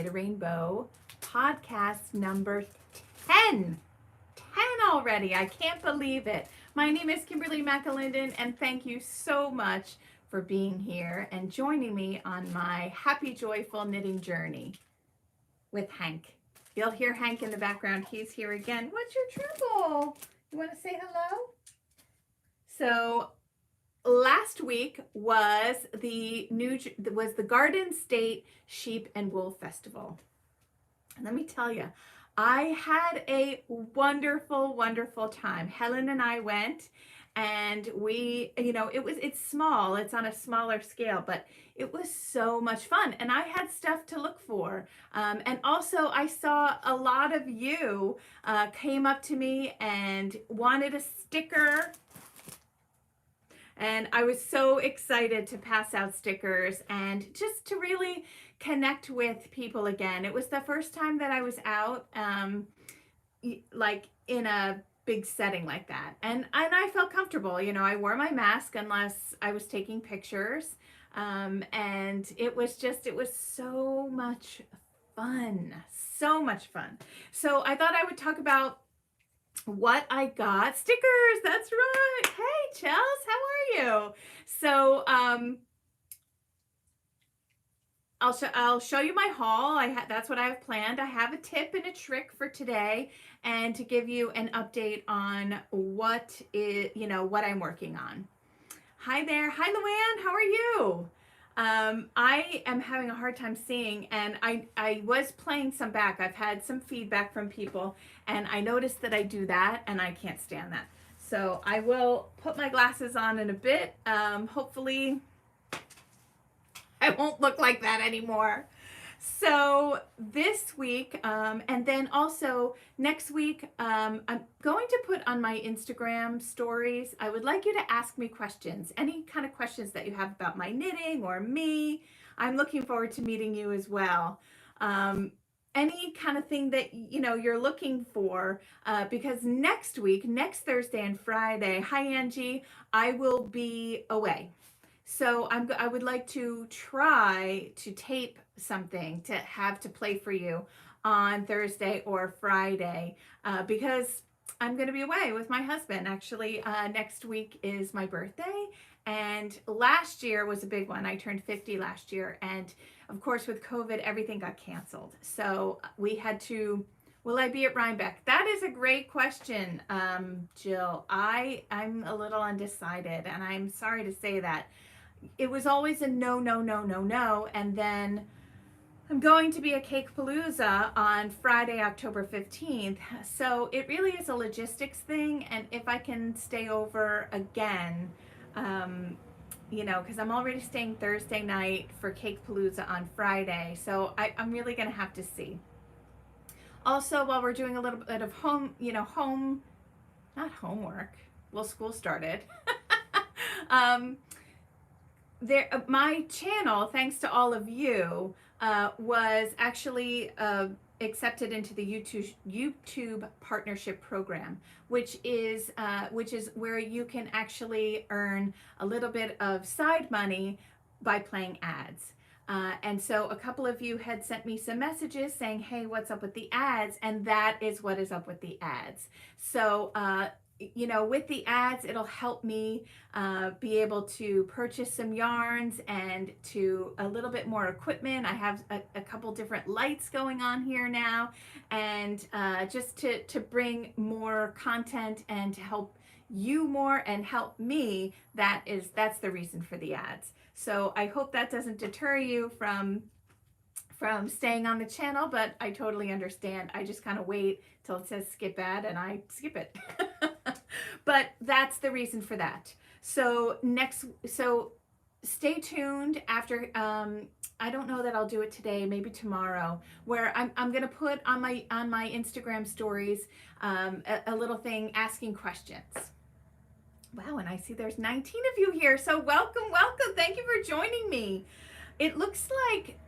a Rainbow podcast number 10. 10 already. I can't believe it. My name is Kimberly McAlinden, and thank you so much for being here and joining me on my happy, joyful knitting journey with Hank. You'll hear Hank in the background. He's here again. What's your trouble? You want to say hello? So last week was the Garden State Sheep and Wool Festival. And let me tell you, I had a wonderful, wonderful time. Helen and I went, and we, it's small, it's on a smaller scale, but it was so much fun. And I had stuff to look for. And also I saw a lot of you came up to me and wanted a sticker. And I was so excited to pass out stickers and just to really connect with people again. It was the first time that I was out, like in a big setting like that. And I felt comfortable. I wore my mask unless I was taking pictures. And it was so much fun. So much fun. So I thought I would talk about what I got. Stickers, that's right. Hey, Chels, how are you? So I'll show you my haul. That's what I have planned. I have a tip and a trick for today, and to give you an update on what I'm working on. Hi there. Hi, Luann. How are you? I am having a hard time seeing, and I was playing some back. I've had some feedback from people, and I noticed that I do that, and I can't stand that. So I will put my glasses on in a bit. Hopefully I won't look like that anymore. So this week, and then also next week, I'm going to put on my Instagram stories. I would like you to ask me questions, any kind of questions that you have about my knitting or me. I'm looking forward to meeting you as well. Any kind of thing that you're looking for, because next Thursday and Friday, hi Angie, I will be away. So I would like to try to tape something to have to play for you on Thursday or Friday, because I'm going to be away with my husband. Actually, next week is my birthday, and last year was a big one. I turned 50 last year, and of course with COVID, everything got canceled. So we had to, will I be at Rhinebeck? That is a great question, Jill. I'm a little undecided, and I'm sorry to say that. It was always a no, and then I'm going to be at Cake Palooza on Friday, October 15th. So it really is a logistics thing, and if I can stay over again, because I'm already staying Thursday night for Cake Palooza on Friday, so I'm really going to have to see. Also, while we're doing a little bit of not homework, well, school started. My channel, thanks to all of you, was actually accepted into the YouTube partnership program, which is where you can actually earn a little bit of side money by playing ads. And so a couple of you had sent me some messages saying, hey, what's up with the ads? And that is what is up with the ads. So with the ads, it'll help me be able to purchase some yarns and to a little bit more equipment. I have a couple different lights going on here now, and just to bring more content and to help you more and help me. That's the reason for the ads. So I hope that doesn't deter you from staying on the channel, but I totally understand. I just kind of wait till it says skip ad and I skip it. But that's the reason for that. So stay tuned after, I don't know that I'll do it today, maybe tomorrow, where I'm going to put on my Instagram stories a little thing asking questions. Wow, and I see there's 19 of you here. So welcome. Thank you for joining me. It looks like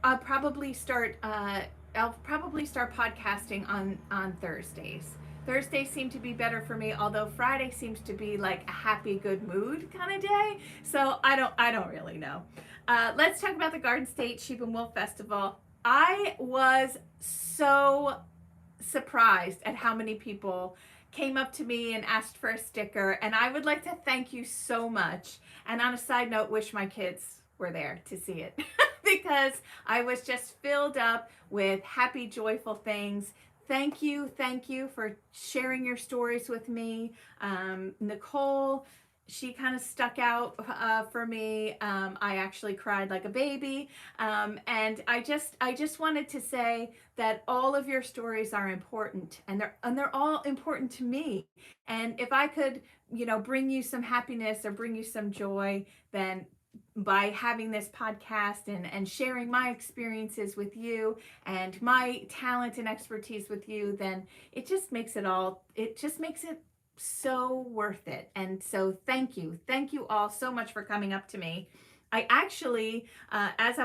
I'll probably start podcasting on Thursdays. Thursdays seem to be better for me, although Friday seems to be like a happy, good mood kind of day. So I don't really know. Let's talk about the Garden State Sheep and Wool Festival. I was so surprised at how many people came up to me and asked for a sticker, and I would like to thank you so much. And on a side note, wish my kids were there to see it because I was just filled up with happy, joyful things. Thank you for sharing your stories with me. Nicole, she kind of stuck out for me. I actually cried like a baby, and I just wanted to say that all of your stories are important, and they're all important to me. And if I could, bring you some happiness or bring you some joy, then by having this podcast and sharing my experiences with you and my talent and expertise with you, then it just makes it so worth it. And so thank you all so much for coming up to me. I actually, as I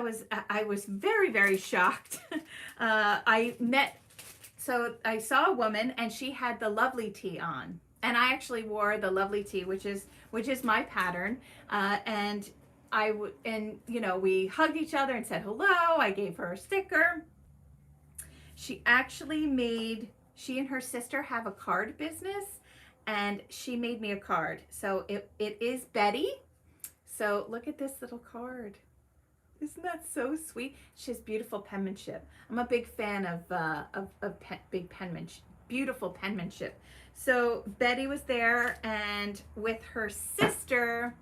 was very, very shocked. So I saw a woman and she had the lovely tee on, and I actually wore the lovely tee, which is my pattern. And we hugged each other and said hello. I gave her a sticker. She and her sister have a card business, and she made me a card. So it is Betty. So look at this little card. Isn't that so sweet? She has beautiful penmanship. I'm a big fan of big penmanship, beautiful penmanship. So Betty was there, and with her sister,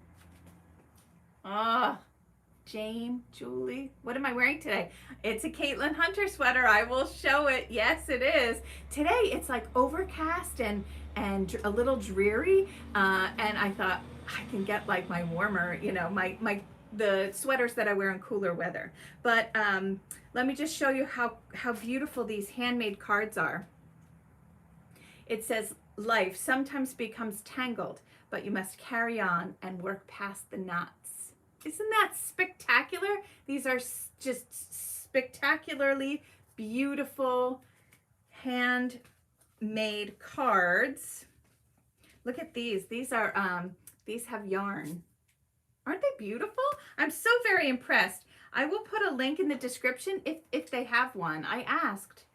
Julie, what am I wearing today? It's a Caitlyn Hunter sweater. I will show it. Yes, it is. Today it's like overcast and a little dreary. And I thought I can get like my warmer, the sweaters that I wear in cooler weather. But let me just show you how beautiful these handmade cards are. It says, life sometimes becomes tangled, but you must carry on and work past the knots. Isn't that spectacular? These are just spectacularly beautiful handmade cards. Look at these. These have yarn. Aren't they beautiful? I'm so very impressed. I will put a link in the description if they have one. I asked.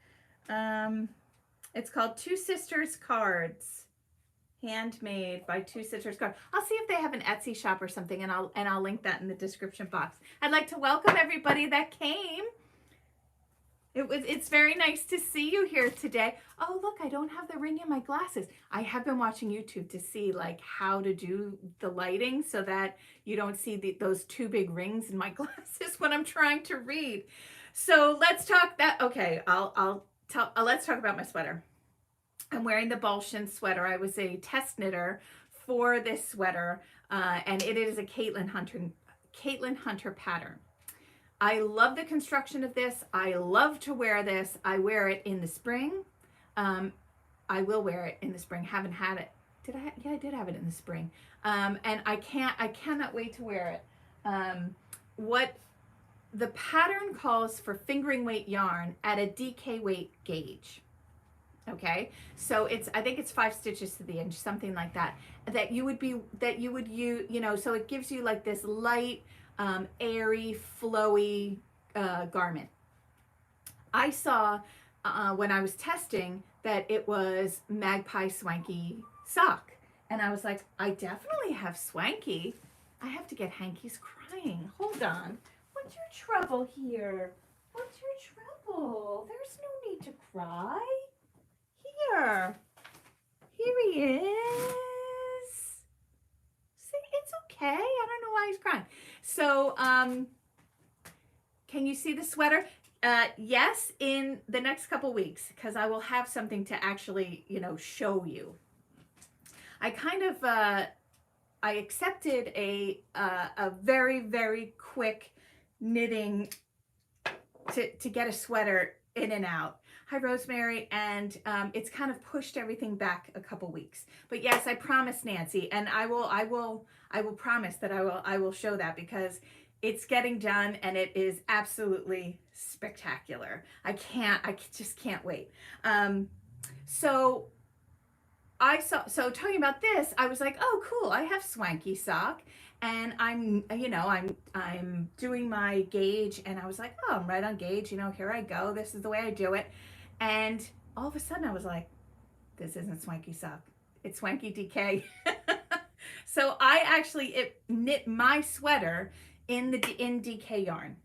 It's called Two Sisters Cards. Handmade by Two Sisters Cards. I'll see if they have an Etsy shop or something, and I'll link that in the description box. I'd like to welcome everybody that came. It's very nice to see you here today. Oh, look, I don't have the ring in my glasses. I have been watching YouTube to see like how to do the lighting so that you don't see those two big rings in my glasses when I'm trying to read. So let's talk that. Okay, let's talk about my sweater. I'm wearing the Bolshin sweater. I was a test knitter for this sweater, and it is a Caitlyn Hunter pattern. I love the construction of this. I love to wear this. I wear it in the spring. I will wear it in the spring. Haven't had it. Yeah, I did have it in the spring. And I cannot wait to wear it. What the pattern calls for fingering weight yarn at a DK weight gauge. Okay, so I think it's 5 stitches to the inch, something like that. That you would use, so it gives you like this light, airy, flowy garment. I saw when I was testing that it was Magpie Swanky sock, and I was like, I definitely have Swanky. I have to get Hanky's crying. Hold on. What's your trouble here? What's your trouble? There's no need to cry. Here he is. See, it's okay. I don't know why he's crying. So, can you see the sweater? Yes, in the next couple weeks, because I will have something to actually, show you. I kind of, I accepted a very, very quick knitting to get a sweater in and out. Hi, Rosemary, and it's kind of pushed everything back a couple weeks. But yes, I promise, Nancy, and I will promise that I will show that, because it's getting done and it is absolutely spectacular. I just can't wait. So talking about this, I was like, oh, cool, I have Swanky sock. and I'm doing my gauge, and I was like, oh, I'm right on gauge, here I go, this is the way I do it. And all of a sudden I was like, this isn't Swanky Sock, it's Swanky DK. So I actually knit my sweater in DK yarn,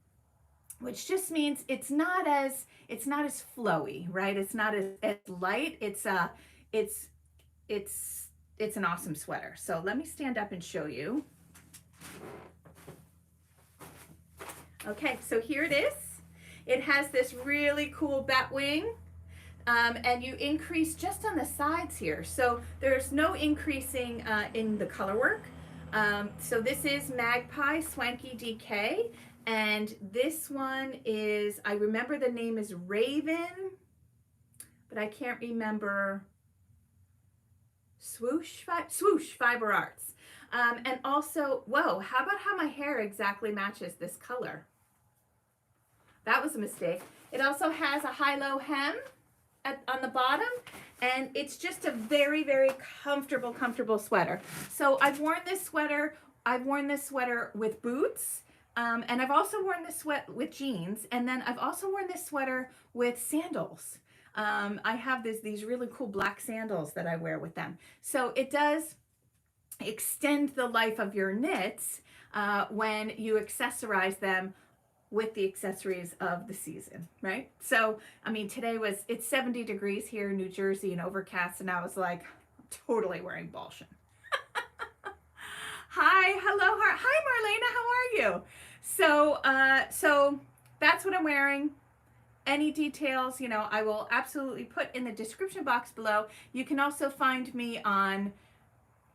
which just means it's not as flowy, right? It's not as light. It's it's it's an awesome sweater. So let me stand up and show you. Okay, so here it is. It has this really cool bat wing, and you increase just on the sides here. So there's no increasing in the color work. So this is Magpie Swanky DK, and this one is, I remember the name is Raven, but I can't remember. Swoosh Fiber Arts. And also, whoa, how about how my hair exactly matches this color? That was a mistake. It also has a high-low hem on the bottom, and it's just a very, very comfortable sweater. So I've worn this sweater with boots, and I've also worn this sweater with jeans, and then I've also worn this sweater with sandals. I have these really cool black sandals that I wear with them. So it does extend the life of your knits when you accessorize them with the accessories of the season, right? So, I mean, it's 70 degrees here in New Jersey and overcast, and I was like, totally wearing Balshin. Hi, hello, hi Marlena, how are you? So that's what I'm wearing. Any details, I will absolutely put in the description box below. You can also find me on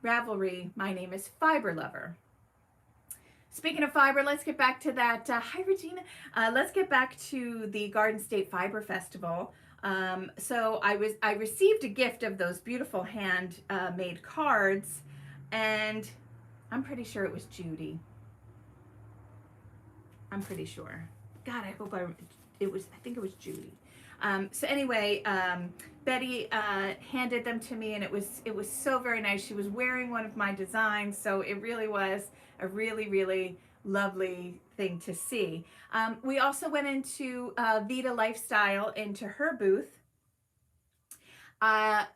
Ravelry. My name is Fiber Lover. Speaking of fiber, let's get back to that. Hi, Regina. Let's get back to the Garden State Fiber Festival. So I received a gift of those beautiful hand-made cards, and I'm pretty sure it was Judy. I'm pretty sure. God, I think it was Judy. So anyway, Betty handed them to me, and it was so very nice. She was wearing one of my designs, so it really was a really lovely thing to see. We also went into Vita Lifestyle, into her booth. Man,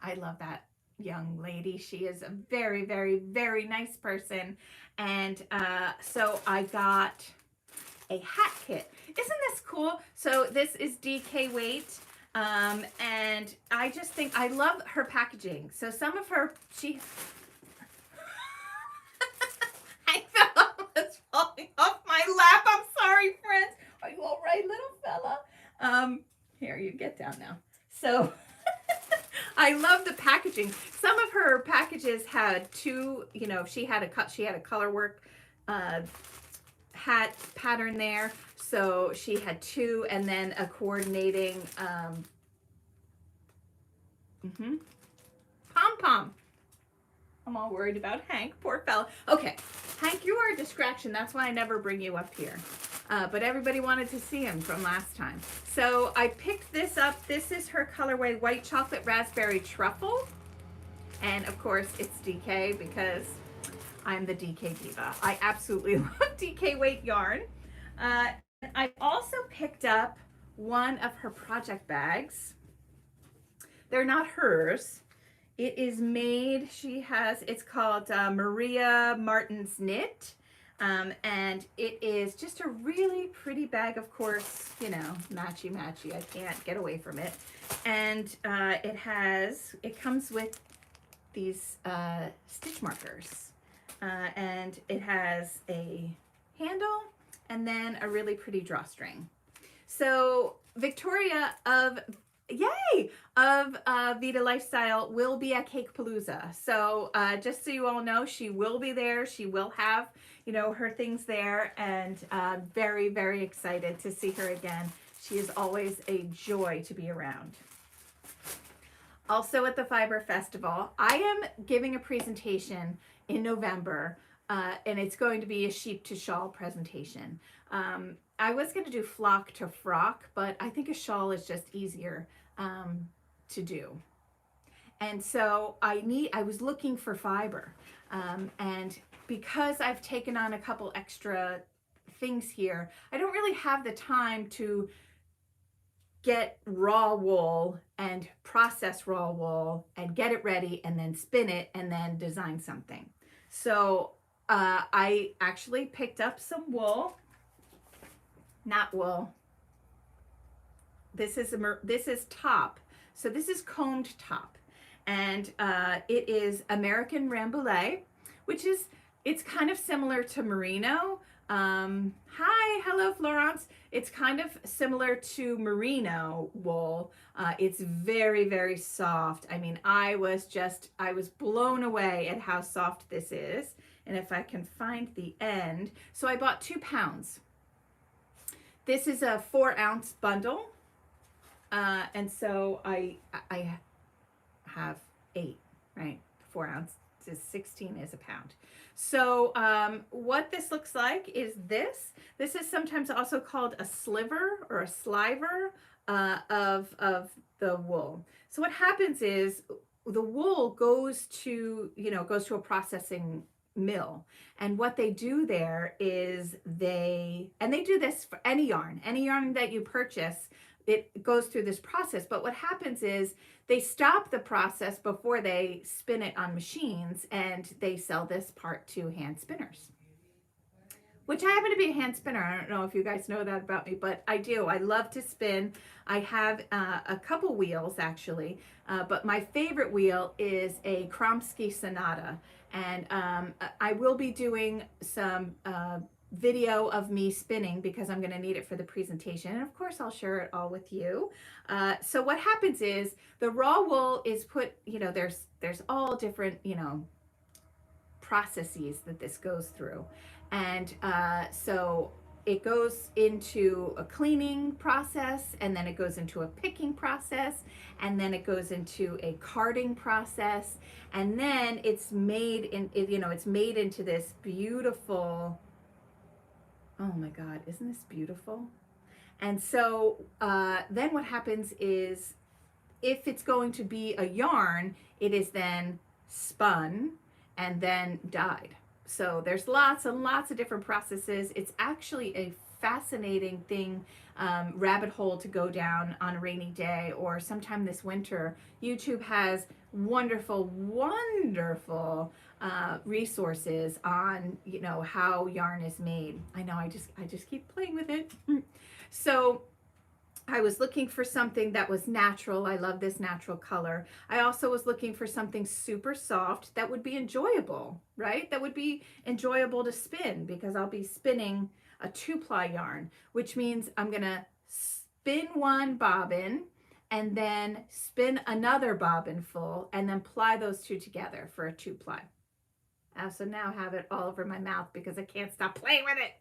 I love that young lady. She is a very nice person, and so I got a hat kit. Isn't this cool? So this is DK weight, and I just think I love her packaging. So some of her, I fell, it's falling off my lap. I'm sorry, friends. Are you all right, little fella? Here, you get down now. So I love the packaging. Some of her packages had two, she had a color work hat pattern there, so she had two, and then a coordinating pom-pom. I'm all worried about Hank, poor fella. Okay, Hank, you are a distraction. That's why I never bring you up here. But everybody wanted to see him from last time. So I picked this up. This is her colorway White Chocolate Raspberry Truffle. And of course it's DK because I'm the DK diva. I absolutely love DK weight yarn. I also picked up one of her project bags. They're not hers. It is made, it's called Maria Martin's Knit. And it is just a really pretty bag, of course, matchy. I can't get away from it. And it comes with these stitch markers. And it has a handle and then a really pretty drawstring. So Victoria of Vita Lifestyle will be at Cake Palooza. So just so you all know, she will be there. She will have, her things there, and very excited to see her again. She is always a joy to be around. Also at the Fiber Festival, I am giving a presentation in November, and it's going to be a sheep to shawl presentation. I was going to do flock to frock, but I think a shawl is just easier to do. And so I was looking for fiber. And because I've taken on a couple extra things here, I don't really have the time to get raw wool and process raw wool and get it ready and then spin it and then design something. So I actually picked up some wool, not wool. This is top. So this is combed top, and it is American Rambouillet, which is, it's kind of similar to merino. Hi, hello Florence. It's kind of similar to merino wool. It's very, very soft. I mean, I was blown away at how soft this is. And if I can find the end, so I bought 2 pounds. This is a 4-ounce bundle. And so I have 8, right? 4 ounces, 16 is a pound. So what this looks like is this. This is sometimes also called a sliver or a sliver of the wool. So what happens is the wool goes to a processing mill, and what they do there is they do this for any yarn that you purchase. It goes through this process, but what happens is they stop the process before they spin it on machines, and they sell this part to hand spinners, which I happen to be a hand spinner. I don't know if you guys know that about me, but I do. I love to spin. I have a couple wheels actually, but my favorite wheel is a Kromsky Sonata, and I will be doing some video of me spinning because I'm going to need it for the presentation, and of course I'll share it all with you. So what happens is the raw wool is put, there's all different processes that this goes through, and so it goes into a cleaning process, and then it goes into a picking process, and then it goes into a carding process, and then it's made into this beautiful, oh my God, isn't this beautiful? And so then what happens is, if it's going to be a yarn, it is then spun and then dyed. So there's lots and lots of different processes. It's actually a fascinating thing, rabbit hole to go down on a rainy day or sometime this winter. YouTube has wonderful, wonderful resources on how yarn is made. I know, I just keep playing with it. So I was looking for something that was natural. I love this natural color. I also was looking for something super soft that would be enjoyable, right? That would be enjoyable to spin, because I'll be spinning a 2-ply yarn, which means I'm gonna spin one bobbin and then spin another bobbin full and then ply those 2 together for a 2-ply. I also now have it all over my mouth because I can't stop playing with it.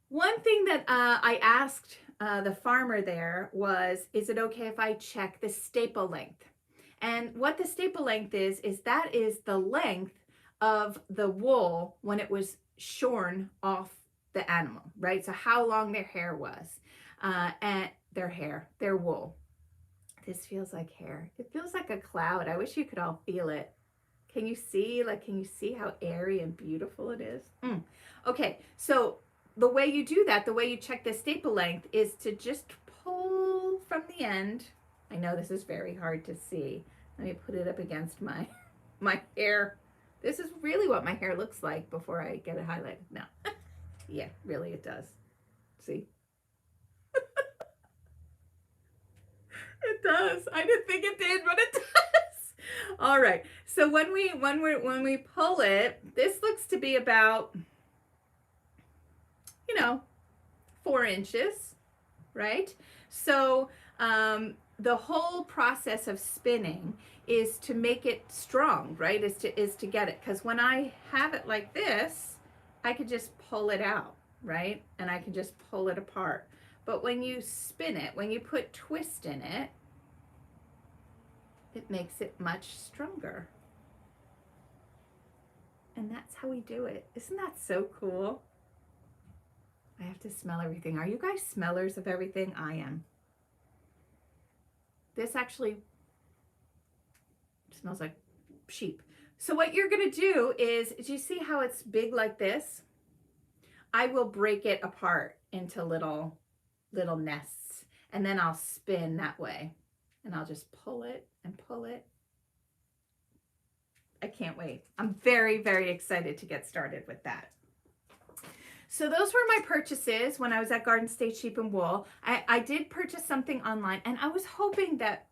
One thing that I asked the farmer there was, is it okay if I check the staple length? And what the staple length is that is the length of the wool when it was shorn off the animal, right? So how long their hair was, and their wool. This feels like hair. It feels like a cloud. I wish you could all feel it. Can you see how airy and beautiful it is? Okay, so the way you do that, the way you check the staple length, is to just pull from the end. I know this is very hard to see. Let me put it up against my hair. This is really what my hair looks like before I get it highlighted. No. Yeah, really it does. See? It does. I didn't think it did, but it does. All right. So when we pull it, this looks to be about 4 inches, right? So the whole process of spinning is to make it strong, right? Is to get it, because when I have it like this, I could just pull it out, right? And I can just pull it apart. But when you spin it, when you put twist in it, it makes it much stronger. And that's how we do it. Isn't that so cool? I have to smell everything. Are you guys smellers of everything? I am. This actually smells like sheep. So what you're going to do is, do you see how it's big like this? I will break it apart into little nests, and then I'll spin that way, and I'll just pull it and pull it. I can't wait. I'm very, very excited to get started with that. So those were my purchases when I was at Garden State Sheep and Wool. I did purchase something online, and I was hoping that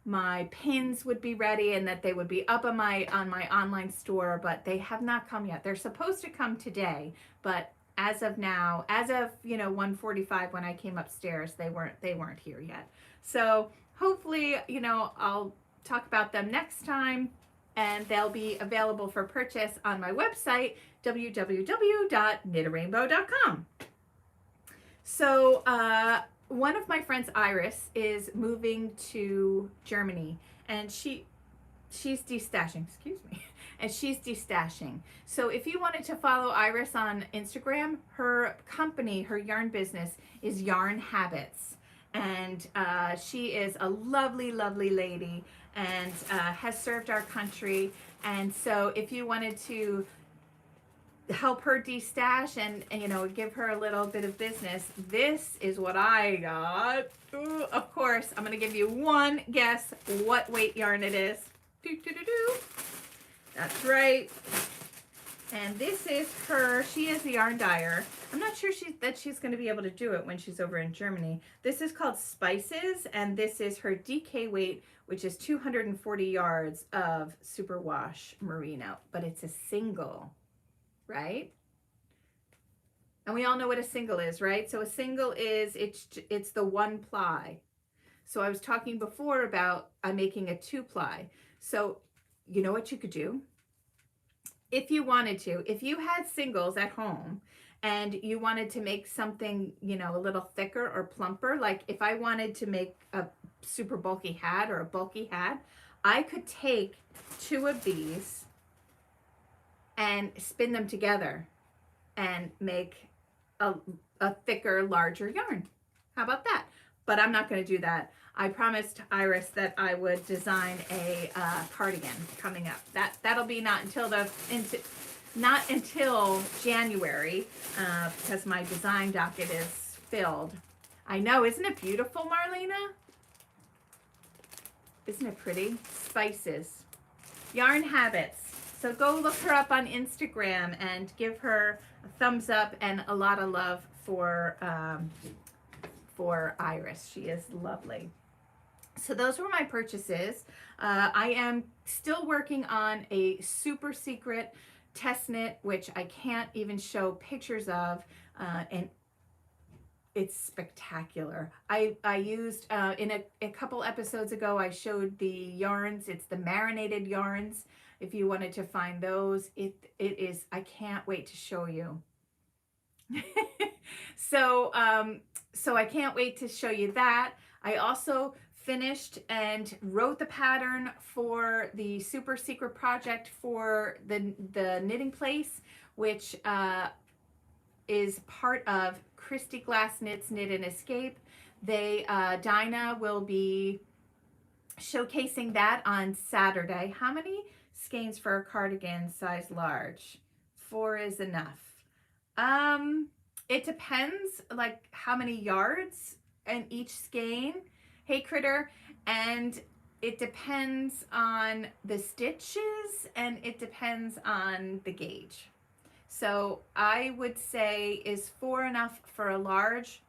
my pins would be ready and that they would be up on my online store, but they have not come yet. They're supposed to come today, but as of now, as of 1:45 when I came upstairs, they weren't here yet. So hopefully, I'll talk about them next time, and they'll be available for purchase on my website, www.knitarainbow.com. So one of my friends, Iris, is moving to Germany, and she's destashing, and she's destashing. So if you wanted to follow Iris on Instagram, her company, her yarn business is Yarn Habits. And she is a lovely, lovely lady, and has served our country. And so if you wanted to help her destash and give her a little bit of business, this is what I got. Ooh, of course, I'm going to give you one guess what weight yarn it is. That's right. And this is her. She is the yarn dyer. I'm not sure she's going to be able to do it when she's over in Germany. This is called Spices, and this is her DK weight, which is 240 yards of superwash merino, but it's a single, right? And we all know what a single is, right? So a single is, it's the one ply. So I was talking before about I'm making a 2-ply. So you know what you could do? If you wanted to, if you had singles at home and you wanted to make something, a little thicker or plumper, like if I wanted to make a super bulky hat or a bulky hat, I could take 2 of these and spin them together and make a thicker, larger yarn. How about that? But I'm not going to do that. I promised Iris that I would design a cardigan coming up. That'll be not until January, because my design docket is filled. I know, isn't it beautiful, Marlena? Isn't it pretty? Spices, Yarn Habits. So go look her up on Instagram and give her a thumbs up and a lot of love for Iris. She is lovely. So those were my purchases. I am still working on a super secret test knit, which I can't even show pictures of, and it's spectacucer. I used, in a couple episodes ago, I showed the yarns. It's the marinated yarns. If you wanted to find those, it is, I can't wait to show you. So I can't wait to show you that. I also finished and wrote the pattern for the super secret project for the knitting place, which is part of Christy Glass Knits Knit and Escape. Dinah will be showcasing that on Saturday. How many skeins for a cardigan size large? 4 is enough. It depends, like how many yards in each skein. Hey Critter, and it depends on the stitches and it depends on the gauge. So I would say, is 4 enough for a large?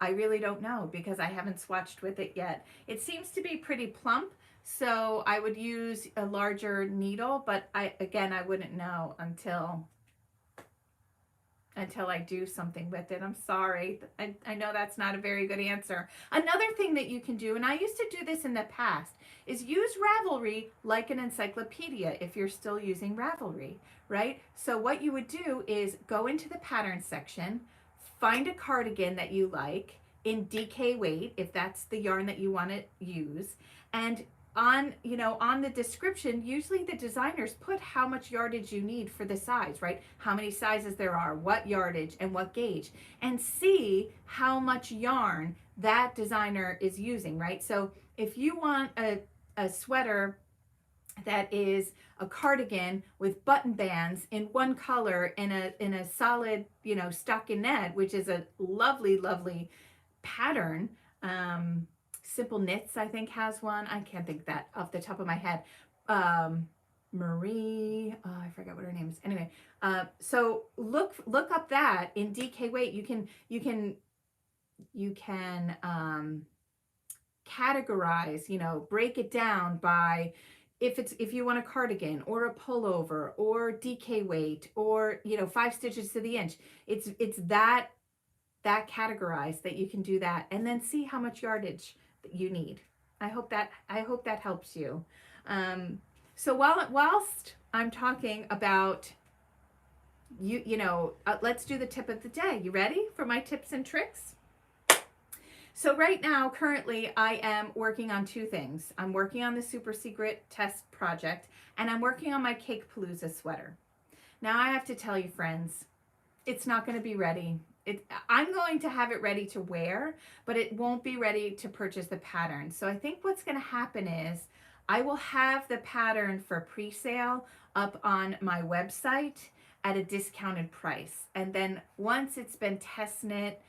I really don't know because I haven't swatched with it yet. It seems to be pretty plump, so I would use a larger needle, but I wouldn't know until I do something with it. I'm sorry. I know that's not a very good answer. Another thing that you can do, and I used to do this in the past, is use Ravelry like an encyclopedia if you're still using Ravelry, right? So what you would do is go into the pattern section, find a cardigan that you like in DK weight, if that's the yarn that you want to use, and on the description, usually the designers put how much yardage you need for the size, right? How many sizes there are, what yardage and what gauge, and see how much yarn that designer is using, right? So if you want a sweater that is a cardigan with button bands in one color in a solid, you know, stockinette, which is a lovely, lovely pattern. Simple Knits, I think, has one. I can't think that off the top of my head. Marie, oh, I forget what her name is. Anyway, so look up that in DK Weight. You can categorize, you know, break it down by if you want a cardigan or a pullover or DK weight or, you know, 5 stitches to the inch. It's that categorized that you can do that and then see how much yardage that you need. I hope that helps you. So whilst I'm talking about let's do the tip of the day. You ready for my tips and tricks? So right now, currently, I am working on 2 things. I'm working on the super secret test project, and I'm working on my Cake Palooza sweater. Now I have to tell you, friends, it's not going to be ready. I'm going to have it ready to wear, but it won't be ready to purchase the pattern. So I think what's going to happen is I will have the pattern for pre-sale up on my website at a discounted price. And then once it's been test knit,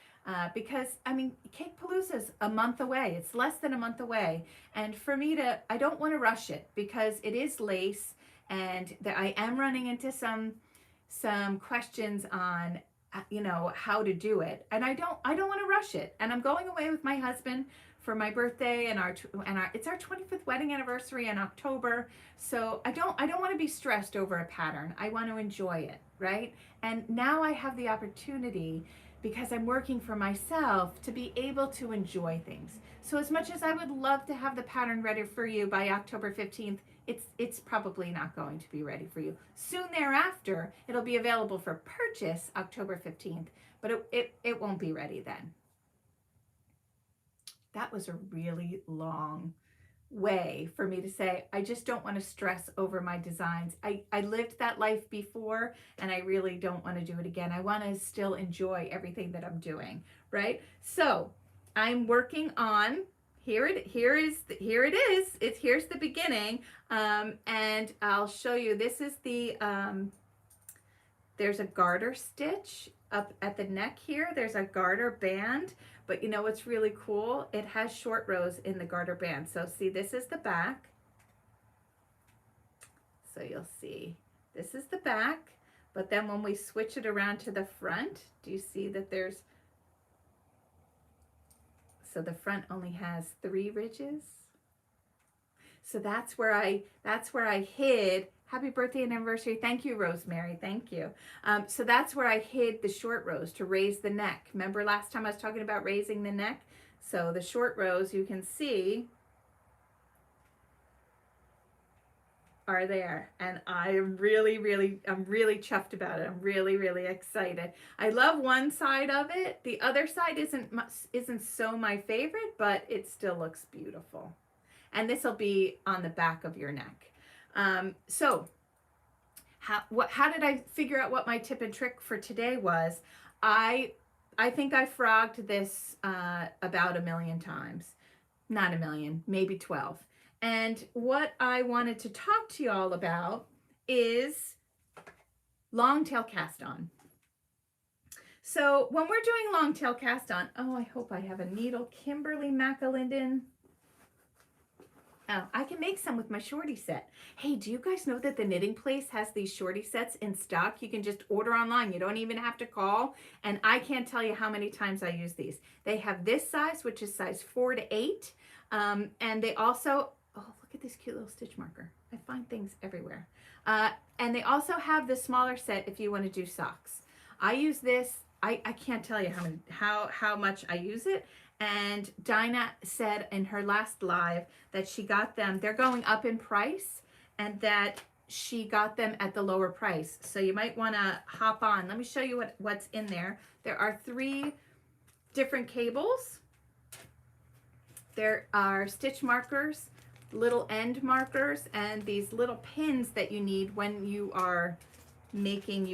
because I mean, Cake Palooza is a month away. It's less than a month away. And for me I don't want to rush it because it is lace and I am running into some questions on, you know, how to do it. And I don't want to rush it. And I'm going away with my husband for my birthday and it's our 25th wedding anniversary in October. So I don't want to be stressed over a pattern. I want to enjoy it, right? And now I have the opportunity, because I'm working for myself, to be able to enjoy things. So as much as I would love to have the pattern ready for you by October 15th, it's probably not going to be ready for you. Soon thereafter, it'll be available for purchase October 15th, but it won't be ready then. That was a really long way for me to say, I just don't want to stress over my designs. I lived that life before and I really don't want to do it again. I want to still enjoy everything that I'm doing, right? So I'm working on, here it is. Here's the beginning. And I'll show you, this is the, there's a garter stitch up at the neck here. There's a garter band. But you know what's really cool? It has short rows in the garter band. So see, this is the back. So you'll see, this is the back. But then when we switch it around to the front, do you see that there's, so the front only has 3 ridges. So that's where I hid. Happy birthday and anniversary. Thank you, Rosemary. Thank you. So that's where I hid the short rows to raise the neck. Remember last time I was talking about raising the neck? So the short rows, you can see, are there. And I'm really chuffed about it. I'm really excited. I love one side of it. The other side isn't so my favorite, but it still looks beautiful. And this will be on the back of your neck. So how did I figure out what my tip and trick for today was? I think I frogged this about 1 million times. Not 1 million, maybe 12. And what I wanted to talk to you all about is long tail cast on. So when we're doing long tail cast on, oh, I hope I have a needle. Kimberly McAlinden. Oh, I can make some with my shorty set. Hey, do you guys know that the Knitting Place has these shorty sets in stock? You can just order online. You don't even have to call. And I can't tell you how many times I use these. They have this size, which is size 4 to 8. And they also, oh, look at this cute little stitch marker. I find things everywhere. And they also have the smaller set if you want to do socks. I use this. I can't tell you how much I use it. And Dinah said in her last live that she got them, they're going up in price, and that she got them at the lower price. So you might want to hop on. Let me show you what's in there. There are 3 different cables. There are stitch markers, little end markers, and these little pins that you need when you are making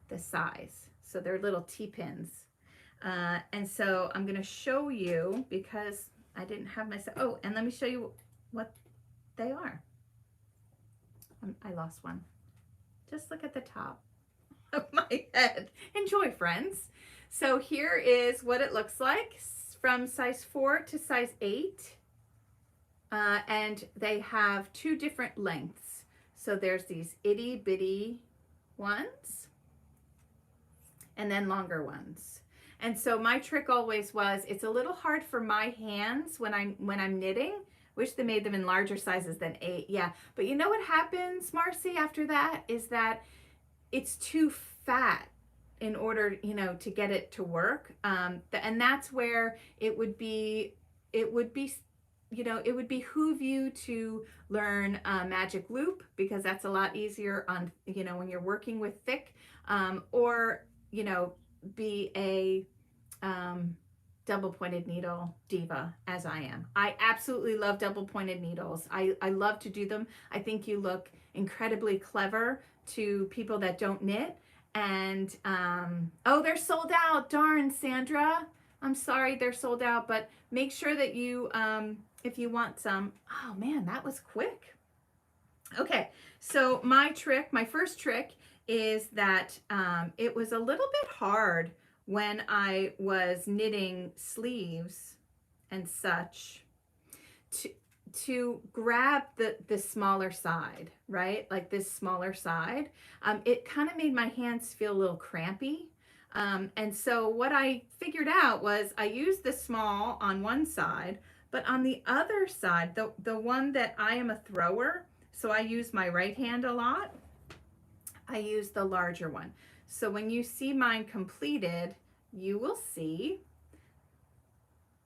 the size. So they're little T-pins. And so I'm going to show you because I didn't have my, oh, and let me show you what they are. I lost one. Just look at the top of my head. Enjoy, friends. So here is what it looks like from size 4 to size 8. And they have 2 different lengths. So there's these itty bitty ones and then longer ones. And so my trick always was, it's a little hard for my hands when I'm knitting. Wish they made them in larger sizes than 8. Yeah, but you know what happens, Marcy, after that is that it's too fat in order, you know, to get it to work. And that's where it would you know, it would behoove you to learn magic loop, because that's a lot easier on, you know, when you're working with thick, or, you know, be a double pointed needle diva as I am. I absolutely love double pointed needles. I love to do them. I think you look incredibly clever to people that don't knit. And oh, they're sold out. Darn, Sandra. I'm sorry they're sold out, but make sure that you, if you want some, oh man, that was quick. Okay, so my first trick is that it was a little bit hard when I was knitting sleeves and such to grab the smaller side, right? Like this smaller side. It kind of made my hands feel a little crampy. And so what I figured out was I used the small on one side, but on the other side, the one that I am a thrower, so I use my right hand a lot, I use the larger one. So when you see mine completed, you will see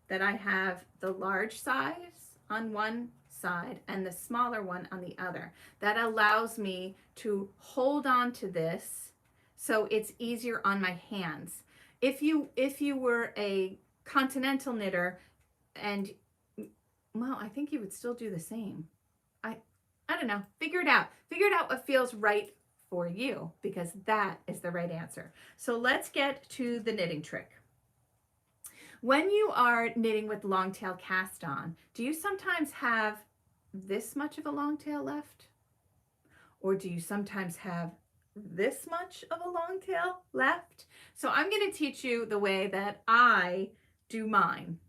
that I have the large size on one side and the smaller one on the other. That allows me to hold on to this so it's easier on my hands. If you were a continental knitter, and well, I think you would still do the same. I don't know. Figure it out. Figure it out what feels right for you, because that is the right answer. So let's get to the knitting trick. When you are knitting with long tail cast on, do you sometimes have this much of a long tail left? Or do you sometimes have this much of a long tail left? So I'm going to teach you the way that I do mine.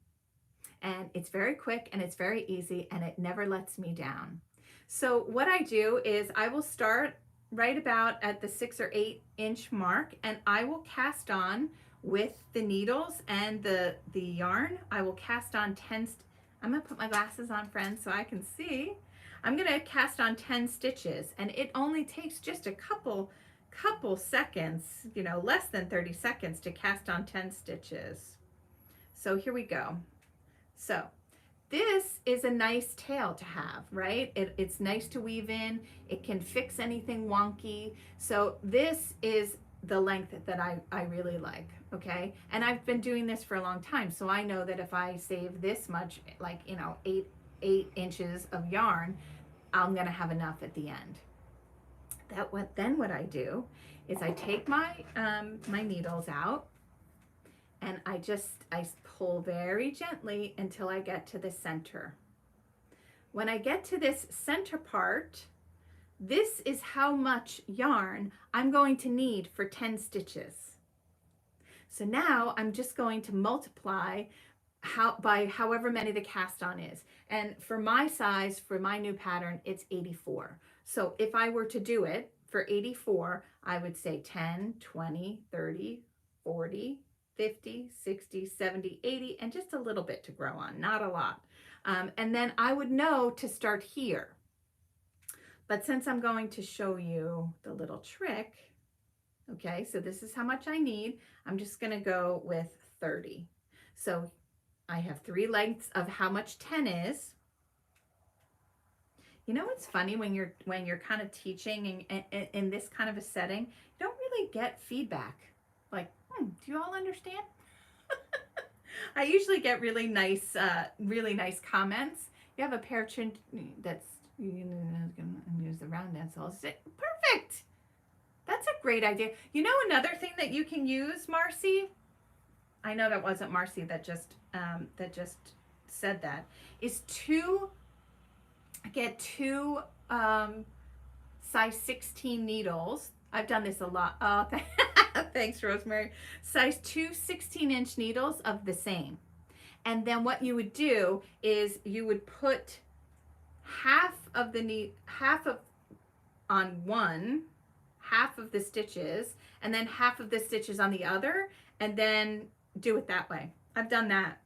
And it's very quick and it's very easy and it never lets me down. So what I do is I will start right about at the 6 or 8 inch mark, and I will cast on with the needles and the yarn. I will cast on 10, I'm gonna put my glasses on, friends, so I can see. I'm gonna cast on 10 stitches, and it only takes just a couple seconds, you know, less than 30 seconds to cast on 10 stitches. So here we go. So this is a nice tail to have, right? It's nice to weave in. It can fix anything wonky. So this is the length that I really like, okay? And I've been doing this for a long time, so I know that if I save this much, like, you know, 8 inches of yarn, I'm gonna have enough at the end. Then what I do is I take my my needles out, and I pull very gently until I get to the center. When I get to this center part, this is how much yarn I'm going to need for 10 stitches. So now I'm just going to multiply by however many the cast on is. And for my size, for my new pattern, it's 84. So if I were to do it for 84, I would say 10, 20, 30, 40, 50, 60, 70, 80, and just a little bit to grow on, not a lot. And then I would know to start here. But since I'm going to show you the little trick, okay, so this is how much I need. I'm just gonna go with 30. So I have 3 lengths of how much 10 is. You know what's funny when you're kind of teaching in this kind of a setting, you don't really get feedback. Like, do you all understand? I usually get really nice comments. You have a pair of chin that's, you know, gonna use the round ends. Perfect. That's a great idea. You know, another thing that you can use, Marcy, I know that wasn't Marcy that just said that, is get two size 16 needles. I've done this a lot. Oh, thanks, Rosemary. Size 2 16-inch needles of the same. And then what you would do is you would put half of on one, half of the stitches, and then half of the stitches on the other, and then do it that way. I've done that.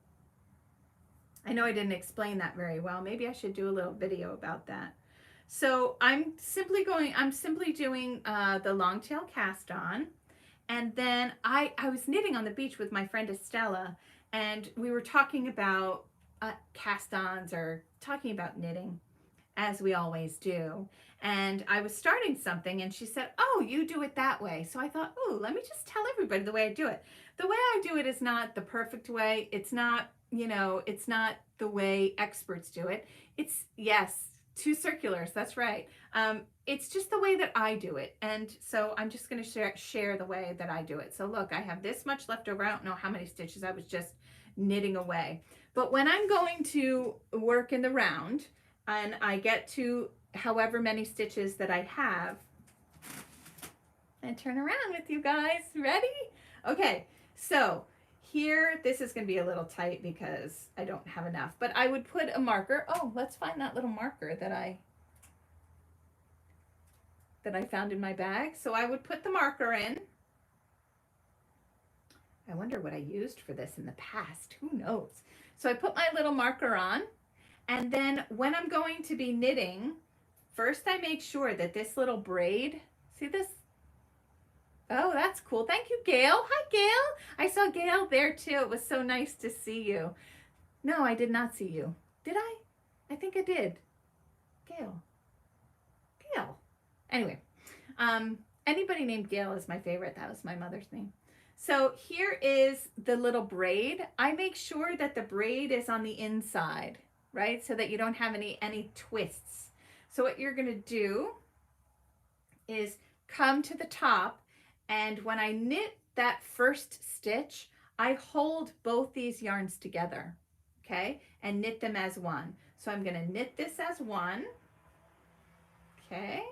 I know I didn't explain that very well. Maybe I should do a little video about that. So I'm simply doing the long tail cast on. And then I was knitting on the beach with my friend Estella, and we were talking about cast-ons, or talking about knitting, as we always do. And I was starting something, and she said, oh, you do it that way. So I thought, oh, let me just tell everybody the way I do it. The way I do it is not the perfect way. It's not, you know, it's not the way experts do it. It's, yes, 2 circulars, that's right. It's just the way that I do it. And so I'm just going to share the way that I do it. So look, I have this much left over. I don't know how many stitches. I was just knitting away. But when I'm going to work in the round and I get to however many stitches that I have, and turn around with you guys. Ready? Okay, so here, this is going to be a little tight because I don't have enough, but I would put a marker. Oh, let's find that little marker that I found in my bag. So I would put the marker in. I wonder what I used for this in the past. Who knows? So I put my little marker on, and then when I'm going to be knitting, first I make sure that this little braid, see this? Oh, that's cool. Thank you, Gail. Hi, Gail. I saw Gail there too. It was so nice to see you. No, I did not see you. Did I? I think I did. Gail. Gail. Anyway, anybody named Gail is my favorite. That was my mother's name. So here is the little braid. I make sure that the braid is on the inside, right? So that you don't have any twists. So what you're going to do is come to the top, and when I knit that first stitch, I hold both these yarns together, okay, and knit them as one. So I'm going to knit this as one, okay,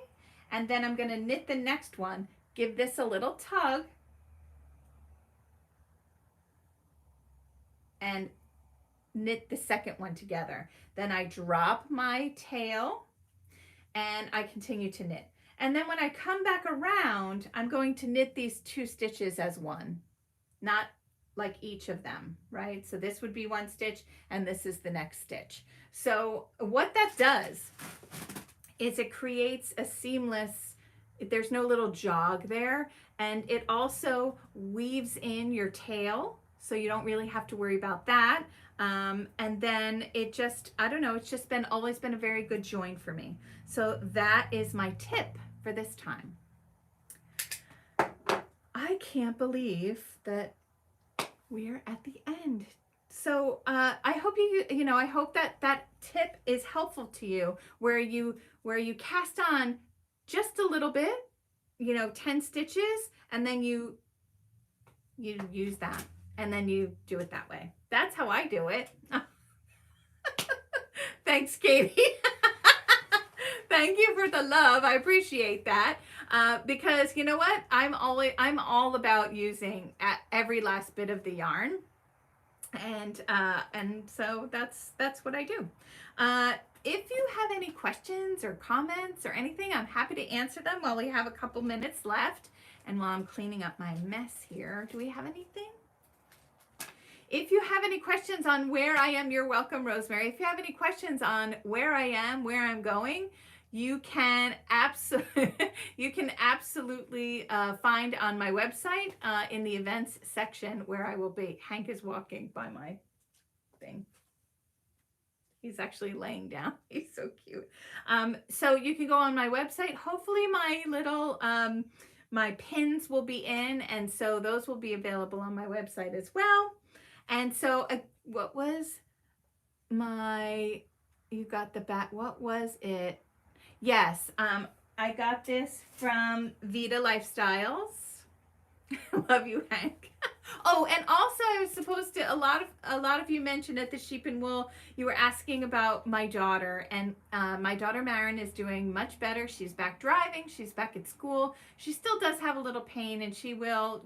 and then I'm going to knit the next one, give this a little tug, and knit the second one together. Then I drop my tail and I continue to knit. And then when I come back around, I'm going to knit these 2 stitches as one, not like each of them, right? So this would be one stitch and this is the next stitch. So what that does is it creates a seamless, there's no little jog there, and it also weaves in your tail, so you don't really have to worry about that. And then it just, I don't know, it's just always been a very good join for me. So that is my tip for this time. I can't believe that we're at the end. So I hope I hope that tip is helpful to you, where you cast on just a little bit, 10 stitches, and then you use that, and then you do it that way. That's how I do it. Thanks, Katie. Thank you for the love. I appreciate that. Because you know what? I'm all about using every last bit of the yarn. And so that's what I do. If you have any questions or comments or anything, I'm happy to answer them while we have a couple minutes left. And while I'm cleaning up my mess here, do we have anything? If you have any questions on where I am, you're welcome, Rosemary. If you have any questions on where I am, where I'm going, you can absolutely find on my website in the events section where I will be. Hank is walking by my thing. He's actually laying down. He's so cute. So you can go on my website. Hopefully my little my pins will be in, and so those will be available on my website as well. And so what was my, you got the back, what was it? Yes, I got this from Vita Lifestyles. Love you, Hank. Oh, and also I was supposed to, a lot of you mentioned at the Sheep and Wool, you were asking about my daughter, and my daughter Marin is doing much better. She's back driving, she's back at school. She still does have a little pain, and she will,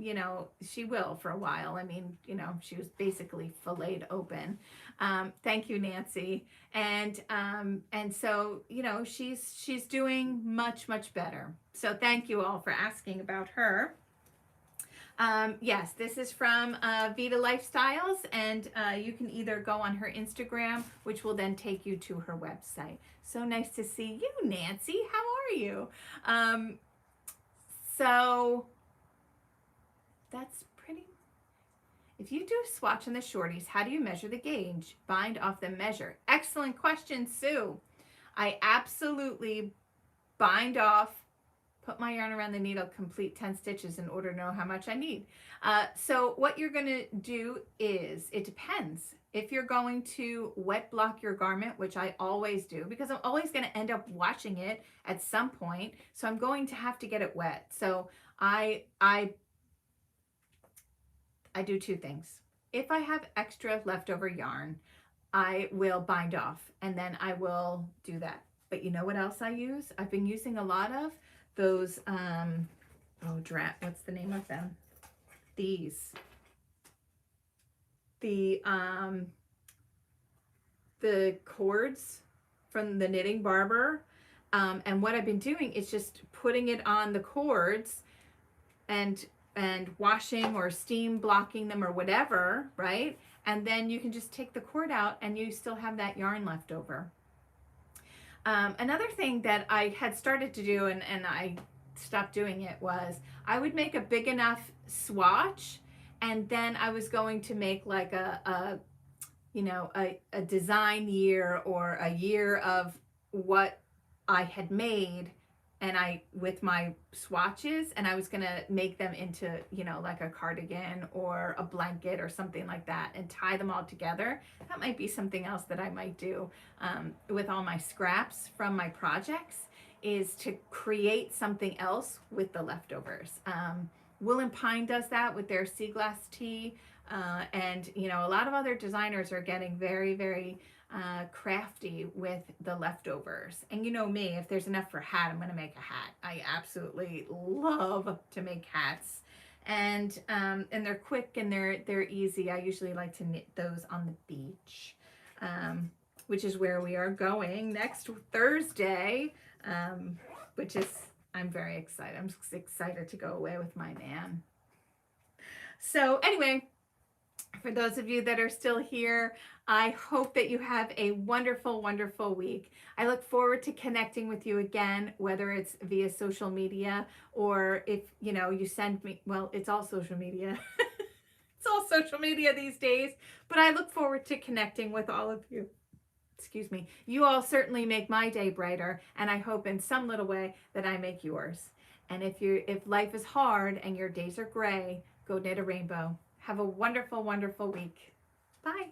she will for a while. I mean, she was basically filleted open. Thank you, Nancy. And so, she's doing much, much better. So thank you all for asking about her. Yes, this is from Vita Lifestyles, and you can either go on her Instagram, which will then take you to her website. So nice to see you, Nancy. How are you? So that's pretty. If you do a swatch on the shorties, how do you measure the gauge? Bind off the measure. Excellent question, Sue. I absolutely bind off, put my yarn around the needle, complete 10 stitches in order to know how much I need. So what you're going to do is, it depends. If you're going to wet block your garment, which I always do, because I'm always going to end up washing it at some point, so I'm going to have to get it wet. So I do two things. If I have extra leftover yarn, I will bind off, and then I will do that. But you know what else I use? I've been using a lot of those, what's the name of them? These. The cords from the Knitting Barber. And what I've been doing is just putting it on the cords and washing or steam blocking them or whatever, right? And then you can just take the cord out and you still have that yarn left over. Another thing that I had started to do, and I stopped doing it, was I would make a big enough swatch, and then I was going to make like a design year or a year of what I had made, and with my swatches, and I was gonna make them into, like a cardigan or a blanket or something like that, and tie them all together. That might be something else that I might do with all my scraps from my projects, is to create something else with the leftovers. Wool and Pine does that with their sea glass tee, and a lot of other designers are getting very, very crafty with the leftovers. And you know me, if there's enough for a hat, I'm going to make a hat. I absolutely love to make hats, and they're quick and they're easy. I usually like to knit those on the beach, which is where we are going next Thursday, which is, I'm very excited. I'm excited to go away with my man. So anyway, for those of you that are still here, I hope that you have a wonderful, wonderful week. I look forward to connecting with you again, whether it's via social media or if, you send me, well, it's all social media. It's all social media these days, but I look forward to connecting with all of you. Excuse me. You all certainly make my day brighter, and I hope in some little way that I make yours. And if life is hard and your days are gray, go knit a rainbow. Have a wonderful, wonderful week. Bye.